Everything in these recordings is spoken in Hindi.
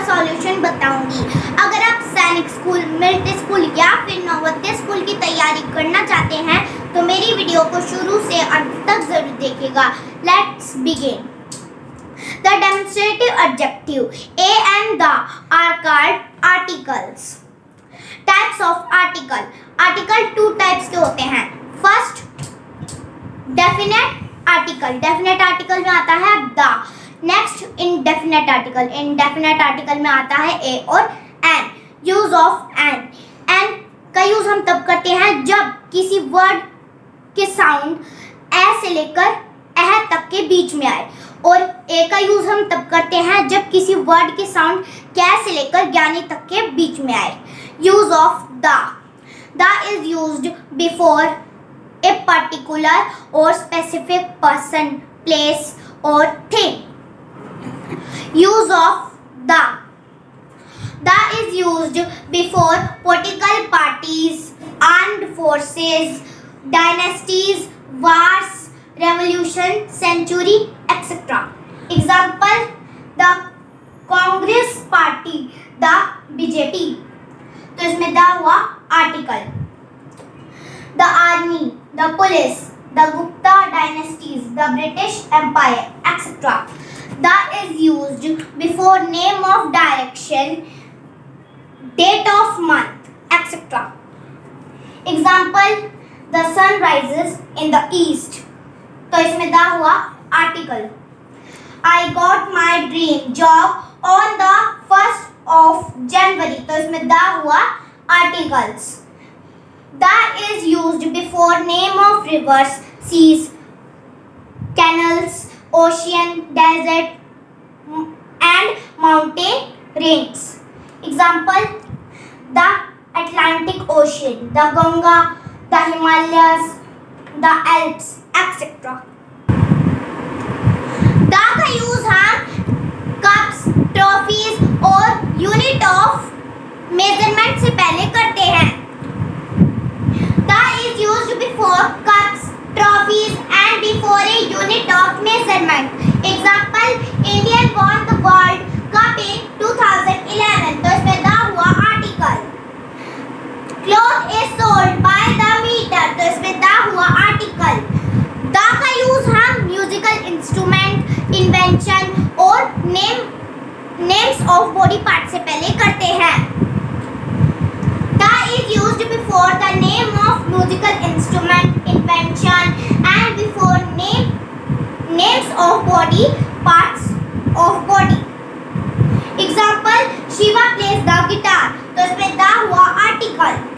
इसका सॉल्यूशन बताऊंगी। अगर आप सैनिक स्कूल, मिलिट्री स्कूल या फिर नवोदय स्कूल की तैयारी करना चाहते हैं तो मेरी वीडियो को शुरू से अंत तक जरूर देखिएगा। Let's begin. The demonstrative adjective a and the are called articles. Types of article. Article two types के होते हैं। First, definite article. Definite article में आता है the. Next, indefinite article. Indefinite article में आता है a और an. Use of an. An का यूज हम तब करते हैं जब किसी वर्ड के साउंड ए से लेकर एह तक के बीच में आए, और ए का यूज हम तब करते हैं जब किसी वर्ड के साउंड कै से लेकर ज्ञानी तक के बीच में आए। Use of the is used before a particular और स्पेसिफिक पर्सन, प्लेस और thing. Use of the is used before political parties, armed forces, dynasties, wars, revolution, century, etc. Example, the Congress Party, the BJP. तो इसमें द हुआ article. The army, the police, the Gupta dynasties, the British Empire, etc. The is used before name of direction, date of month, etc. Example, the sun rises in the east. तो इसमें द हुआ article. I got my dream job on the 1st of January. तो इसमें द हुआ articles. The is used before name of rivers, seas, canals, ocean, desert and mountain ranges. Example, the Atlantic Ocean, the Ganga, the Himalayas, the Alps, etc. The का यूज हम कप्स, ट्रॉफीज और यूनिट ऑफ मेजरमेंट से पहले करते हैं। The is used before cups, trophies and before a unit of measurement. Example, Indian won the world cup in 2011। तो इसमें द हुआ article. Cloth is sold by the metre. तो इसमें द हुआ आर्टिकल। द का यूज हम म्यूजिकल इंस्ट्रूमेंट, इन्वेंशन और नेम्स ऑफ बॉडी पार्ट से पहले करते हैं। The is used before the name of musical instrument, invention and before names of body parts of body. Example, Shiva plays the guitar. तो इसमें द हुआ article.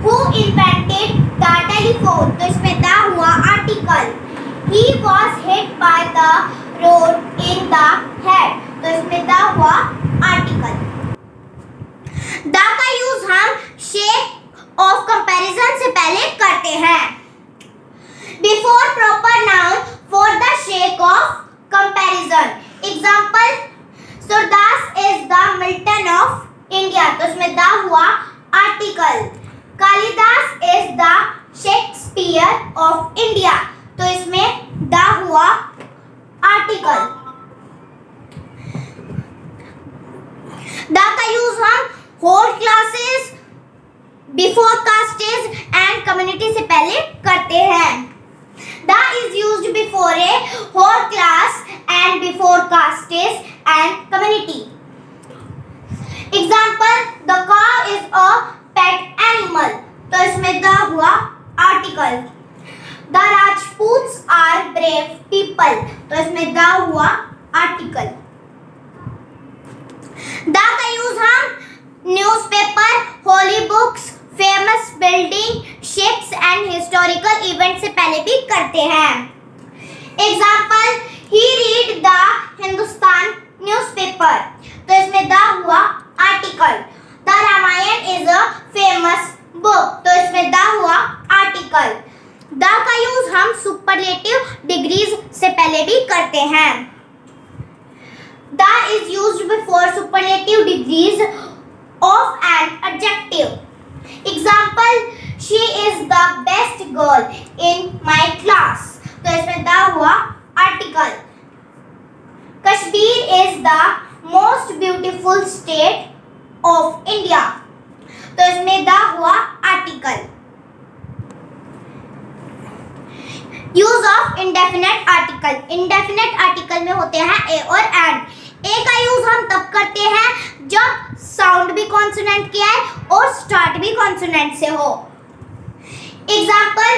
Who invented the telephone? तो इसमें द हुआ article. He was hit by the rod in the head। तो इसमें द हुआ आर्टिकल। द का यूज हम शेप ऑफ कंपैरिजन से पहले करते हैं। Before proper noun for the shape of comparison। Example, Surdas is the Milton of India। तो इसमें द हुआ article. Kalidas is the Shakespeare of India. तो इसमें द हुआ आर्टिकल। द का यूज हम whole classes, before castes and community से पहले करते हैं। The is used before a whole class and before castes and community. Example, the cow is a pet animal. तो इसमें द हुआ article. The Rajputs are brave people. तो इसमें द हुआ आर्टिकल। द का यूज हम newspaper, holy books, famous building, ships and historical event से पहले भी करते हैं। Example, he read the Hindustan newspaper. तो इसमें द हुआ article. The Ramayana is a famous book. तो इसमें द हुआ आर्टिकल। द का यूज हम सुपरलेटिव डिग्रीज से पहले भी करते हैं। The is used before superlative degrees of an adjective. Example, she is the best girl in my class. तो इसमें द हुआ article. Kashmir is the most beautiful state of India. तो इसमें द हुआ article. Use of indefinite article. Indefinite article में होते हैं ए और एंड। ए का यूज हम तब करते हैं जब साउंड भी कॉन्सोनेंट के आए और स्टार्ट भी कॉन्सोनेंट से हो। एग्जाम्पल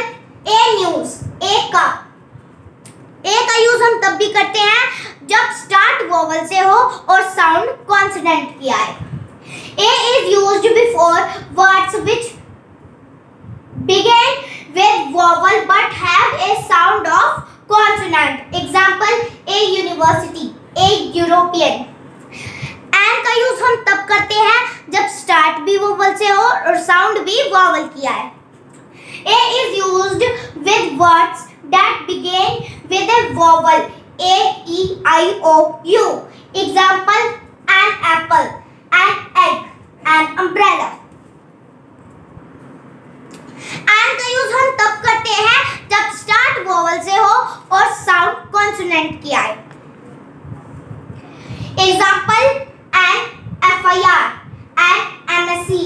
ए न्यूज, ए कप। ए का यूज हम तब भी करते हैं जब स्टार्ट वोवल से हो और साउंड कॉन्सोनेंट की आए। A is used before words which begin with vowel but have a sound of consonant. Example a university, a European. And का यूज हम तब करते हैं जब स्टार्ट भी वोवल से हो और साउंड भी वोवल किया है। A is used with words that begin with a vowel a, e, I, o, u. Example an apple, an egg, an umbrella. And का यूज हम तब करते हैं जब स्टार्ट वोवल से हो और साउंड कॉन्सोनेंट की आए। Example an FIR, an MSc.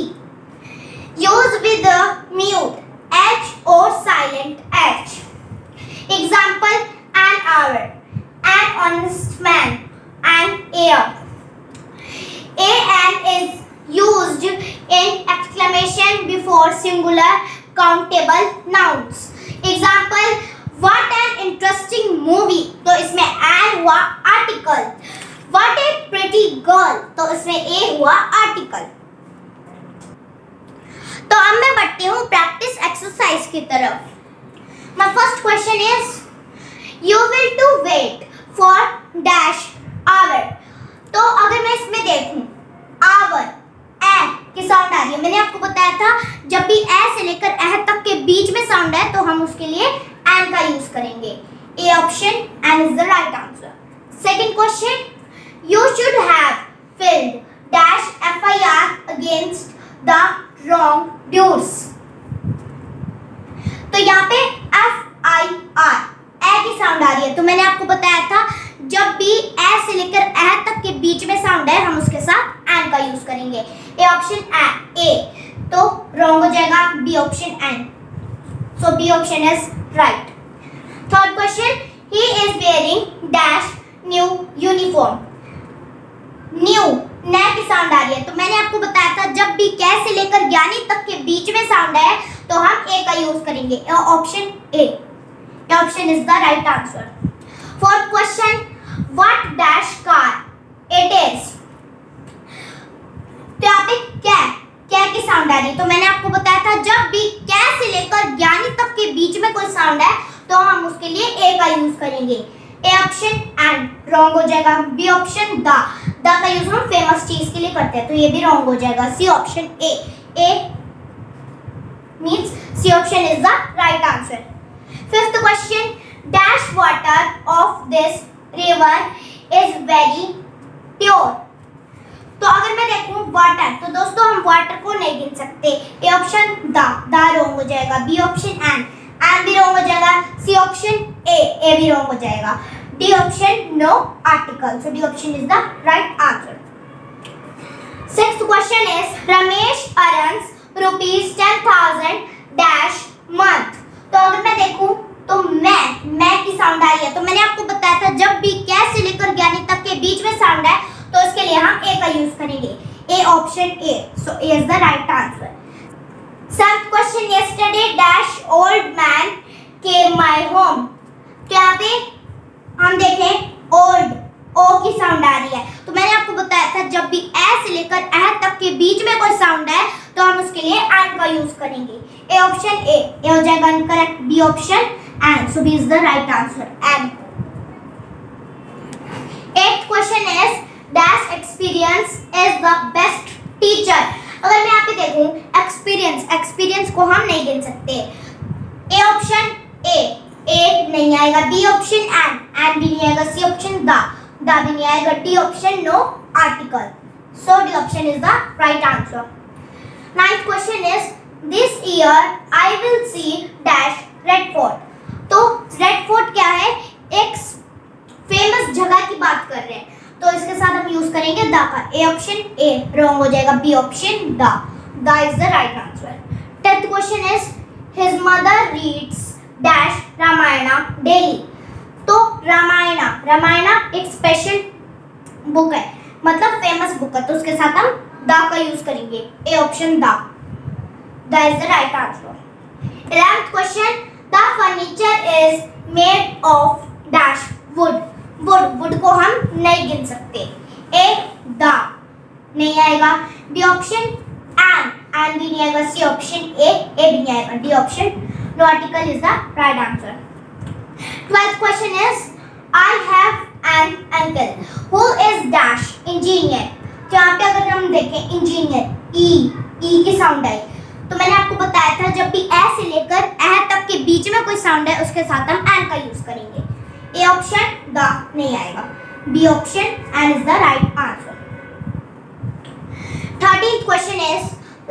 Use with the mute H or silent H. Example an hour, an honest man, an air. An is used in exclamation before singular countable nouns. Example what an interesting movie। तो इसमें an हुआ article। What a pretty girl। तो इसमें a हुआ article। तो अब मैं बढ़ती हूँ प्रैक्टिस एक्सरसाइज की तरफ। My first question is you will to wait for dash hour। तो अगर मैं इसमें देखूं hour ए की साउंड आ रही है। मैंने आपको बताया था जब भी ए से लेकर एह तक के बीच में साउंड है तो हम उसके लिए एन का यूज करेंगे। A option an is the right answer. Second question you should have filed dash FIR against the wrong doers. तो यहाँ पे FIR ए की साउंड आ रही है। तो मैंने आपको बताया था जब भी ए से लेकर एह तक के बीच में साउंड है हम उसके साथ एन का यूज करेंगे। ए ऑप्शन ए तो रॉन्ग हो जाएगा B option an. So B option is right. Third question he is wearing dash new uniform. New नए की साउंड आ रही है। तो मैंने आपको बताया था जब भी कै से लेकर ज्ञानी तक के बीच में साउंड है तो हम ए का यूज करेंगे। Option A option is the right answer. Fourth question what dash car it is. तो यहाँ पे क्या की साउंड आ रही है। तो मैंने आपको बताया था जब भी कै से लेकर ज्ञानी तक के बीच में कोई साउंड है तो हम उसके लिए ए का यूज करेंगे। ए ऑप्शन एंड रॉन्ग हो जाएगा। बी ऑप्शन द का यूज हम फेमस चीज के लिए करते हैं तो ये भी रॉन्ग हो जाएगा। C option A means C option is the right answer. Fifth question dash water of this river is very pure. तो अगर मैं देखूं वाटर तो दोस्तों हम वाटर को नहीं गिन सकते। ए ऑप्शन द रॉन्ग हो जाएगा। बी ऑप्शन एन भी रॉन्ग हो जाएगा। सी ऑप्शन ए भी रॉन्ग हो जाएगा। D option no article. So D option is the right answer. Sixth question is Ramesh earns ₹10,000 dash month. तो अगर मैं देखूं तो मैं की साउंड आई है। तो मैंने आपको बताया था जब भी कै से लेकर ज्ञानी तक के बीच में साउंड है तो इसके लिए हम ए का यूज करेंगे। A option a. So A is the right answer. Seventh question yesterday dash old man came my home. तो यहाँ पे हम देखें ओल्ड ओ की साउंड आ रही है। तो मैंने आपको बताया था जब भी ए से लेकर एह तक के बीच में कोई साउंड है तो हम उसके लिए एन का यूज करेंगे। ए ऑप्शन ए हो जाएगा incorrect. B option an. So B is the right answer an. Eighth question is dash experience is the best teacher. अगर मैं यहाँ पे देखूं एक्सपीरियंस को हम नहीं गिन सकते। ए ऑप्शन ए नहीं आएगा। बी ऑप्शन एन भी नहीं आएगा। सी ऑप्शन द भी नहीं आएगा। D option no article. So D option is the right answer. Ninth question is this year I will see dash Red Fort. तो रेड फोर्ट क्या है? एक फेमस जगह की बात कर रहे हैं तो इसके साथ हम यूज करेंगे करेंगे द का। ए ऑप्शन ए रॉन्ग हो जाएगा, B option the is the right answer. 10th question is his mother reads dash Ramayana daily. तो रामायणा एक स्पेशल बुक है, मतलब फेमस बुक है, तो उसके साथ हम द का यूज करेंगे। A option the is the right answer. 11th question the furniture is made of dash would को हम नहीं गिन सकते। ए द नहीं आएगा, बी ऑप्शन एंड भी नहीं आएगा, सी ऑप्शन ए भी नहीं आएगा, D option no article is the right answer. 12th question is I have an uncle who is dash engineer। तो यहाँ पे अगर हम देखें इंजीनियर ई की साउंड आई, तो मैंने आपको बताया था जब भी ए से लेकर ए तक के बीच में कोई साउंड है उसके साथ हम एन का यूज करेंगे। ए ऑप्शन द नहीं आएगा, B option an is the right answer. 13th question is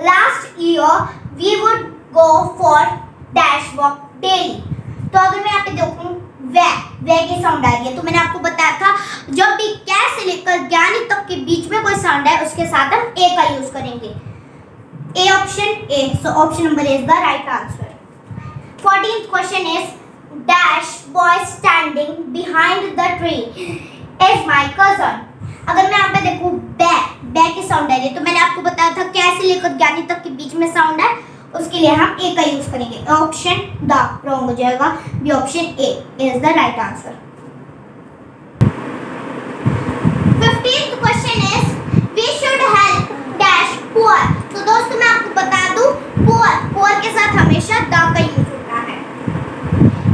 last year we would go for dash walk daily। तो अगर मैं यहाँ पे देखूं वे की साउंड आ रही है, तो मैंने आपको बताया था जब भी कै से लेकर ज्ञानी तक के बीच में कोई साउंड है उसके साथ हम ए का यूज करेंगे। A option a, so option number is the right answer. 14th question is dash boy standing behind the tree is my cousin. अगर मैं यहाँ पे देखूं बे की साउंड आ रही है, तो मैंने आपको बताया था कै से लेकर ज्ञानी तक के बीच में साउंड है, उसके लिए हम ए का यूज करेंगे। ऑप्शन द रॉन्ग हो जाएगा, B option A is the right answer. 15th question is we should help dash poor. तो दोस्तों मैं आपको बता दूं पुअर के साथ हमेशा द का यूज होता है।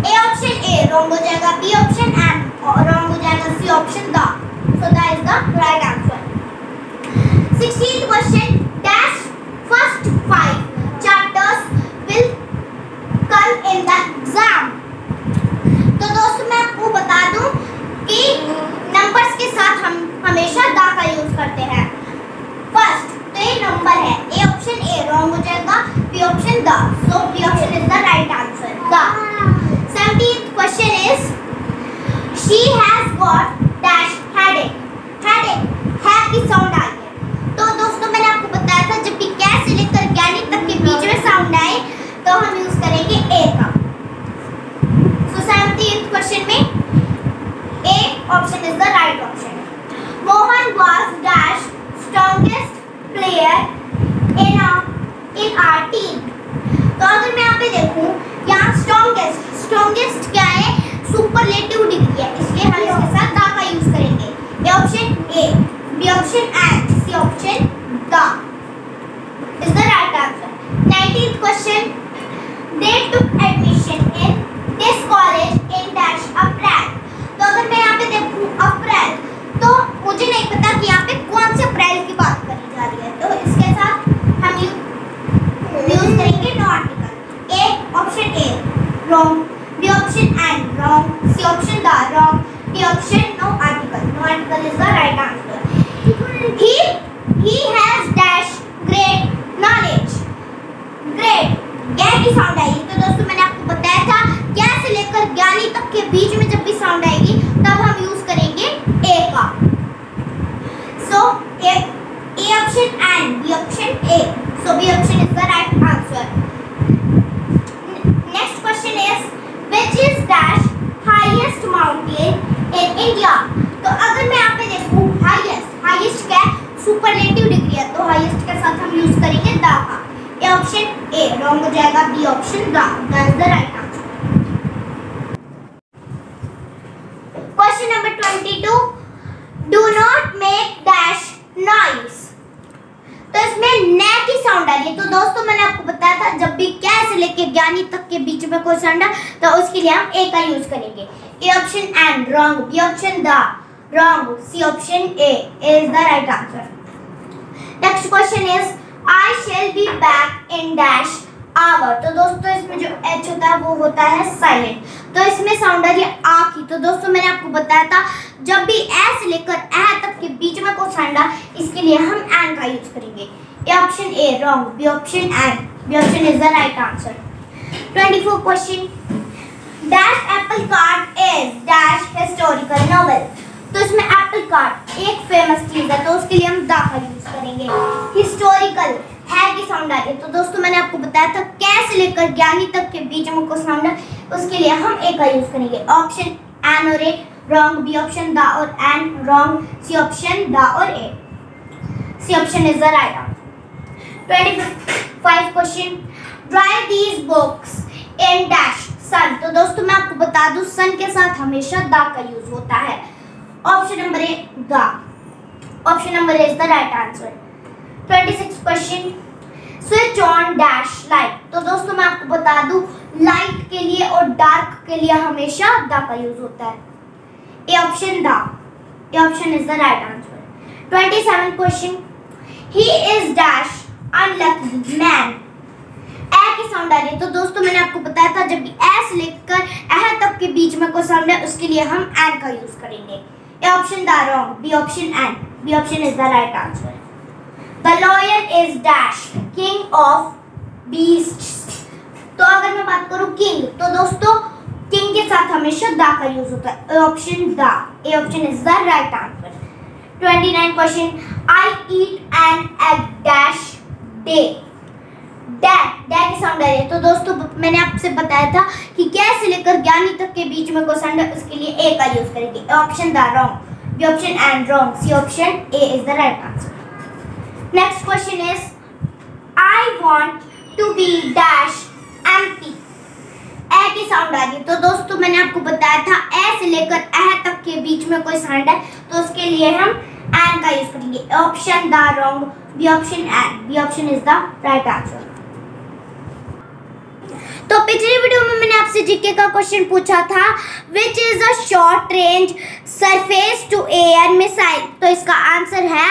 ए ऑप्शन ए रॉन्ग हो जाएगा, बी ऑप्शन एंड रॉन्ग हो जाएगा, C option the, so the is the right answer. 16th question dash first 5 chapters will come in the exam। तो दोस्तों मैं आपको बता दूं कि नंबर्स के साथ हम हमेशा द का यूज करते हैं। फर्स्ट तो ये नंबर है, ए ऑप्शन ए रॉन्ग हो जाएगा, B option the, so B option is the right answer the. 17th question is she has got dash headache है की साउंड आ गई है। तो दोस्तों मैंने आपको बताया था जब भी कै से लेकर ज्ञानी तक के बीच में साउंड आए तो हम यूज करेंगे ए का। सो 17th क्वेश्चन में A option is the right option. Mohan was dash strongest player in our team. तो अगर मैं यहाँ पे देखूं, यहाँ स्ट्रॉन्गेस्ट क्या है, सुपरलेटिव डिग्री है, इसलिए हम इसके साथ द का यूज करेंगे। A option A, B option an, C option the is the right answer। 19th question they took admission in this college in dash अप्रैल। तो अगर मैं यहाँ पे देखूँ अप्रैल, तो मुझे नहीं पता कि यहाँ पे कौन से अप्रैल की बात करी जा रही है, तो इसके साथ हम यूज करेंगे no article. A option A wrong, B option and wrong, C option the wrong, D option no article is the right answer. he has dash great knowledge। Great क्या की साउंड आएगी, तो दोस्तों मैंने आपको बताया था क्या से लेकर ज्ञानी तक के बीच में जब भी साउंड आएगी तब हम यूज करेंगे ए का। So A option and B option a, so B option is the right answer. Next question is which is dash highest mountain in India. तो अगर मैं यहाँ पे देखूँ हाईएस्ट क्या सुपरलेटिव डिग्री है, तो हाईएस्ट के साथ हम यूज करेंगे द का। ए ऑप्शन ए रॉन्ग हो जाएगा, B option the is the right answer. Question number 22 do not make dash noise. तो इसमें न की साउंड आ रही है, तो दोस्तों मैंने आपको बताया था जब भी क्या से लेके ज्ञानी तक के बीच में कोई साउंड है तो उसके लिए हम ए का यूज करेंगे। A option and wrong, B option the wrong, C option A is the right answer. Next question is I shall be back in dash hour। तो दोस्तों इसमें जो H होता है वो होता है साइलेंट, तो इसमें साउंड आ रही है आ की। तो दोस्तों मैंने आपको बताया था जब भी ए से लेकर ए तक के बीच में कोई साउंड है इसके लिए हम एन का यूज करेंगे। A option A wrong, B option an, B option is the right answer. 24 question dash apple cart is dash historical novel. तो इसमें एप्पल कार्ट एक फेमस चीज है, तो उसके लिए हम द का यूज करेंगे। हिस्टोरिकल है की साउंड आ रही है, तो दोस्तों मैंने आपको बताया था कै से लेकर ज्ञानी तक के बीच में कोई साउंड है, उसके लिए हम ए का यूज करेंगे। ऑप्शन एन और a wrong, B option the और an wrong, C option the और a. C option is the right answer. 25 question, drive these books in dash sun. तो दोस्तों मैं आपको बता दूं सन के साथ हमेशा द का यूज होता है। Option number A the, option number A is the right answer. 26 question, switch on dash light. तो दोस्तों मैं आपको बता दूं लाइट के लिए और डार्क के लिए हमेशा द का यूज होता है। A option the, A option is the right answer. 27 question, he is dash unlucky man. A की साउंड आ रही है, तो दोस्तों मैंने आपको बताया था जब भी ए से लेकर एह तक के बीच में कोई साउंड है उसके लिए हम एन का यूज करेंगे। A option the wrong, B option an, B option is the right answer. The lawyer is dash king of beasts. तो अगर मैं बात करूं किंग, तो दोस्तों किंग के साथ हमेशा द का यूज होता है। A option the, A option is the right answer. 29 question, I eat an egg dash day. Day की साउंड आ रही है, तो दोस्तों मैंने आपसे बताया था कि कै से लेकर ज्ञानी तक के बीच में कोई साउंड है उसके लिए ए का यूज करेंगे। Option the wrong, B option and wrong, C option A is the right answer. Next question is I want to be dash empty. A की साउंड आ रही है, तो दोस्तों मैंने आपको बताया था ए से लेकर एह तक के बीच में कोई साउंड है तो उसके लिए हम एन का यूज करेंगे। Option the wrong, B option an, B option is the right answer. तो पिछली वीडियो में मैंने आपसे जीके का क्वेश्चन पूछा था which is a short range surface to air missile. तो इसका आंसर है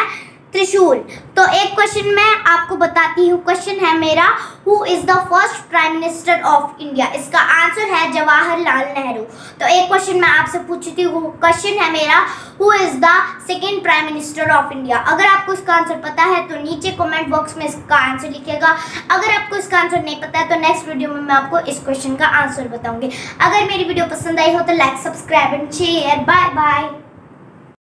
त्रिशूल। तो एक क्वेश्चन मैं आपको बताती हूँ, क्वेश्चन है मेरा who is the first prime minister of India. इसका आंसर है जवाहरलाल नेहरू। तो एक क्वेश्चन मैं आपसे पूछती हूँ, क्वेश्चन है मेरा who is the second prime minister of India. अगर आपको इसका आंसर पता है तो नीचे कमेंट बॉक्स में इसका आंसर लिखिएगा। अगर आपको इसका आंसर नहीं पता है तो नेक्स्ट वीडियो में मैं आपको इस क्वेश्चन का आंसर बताऊंगी। अगर मेरी वीडियो पसंद आई हो तो like, subscribe and share. Bye bye.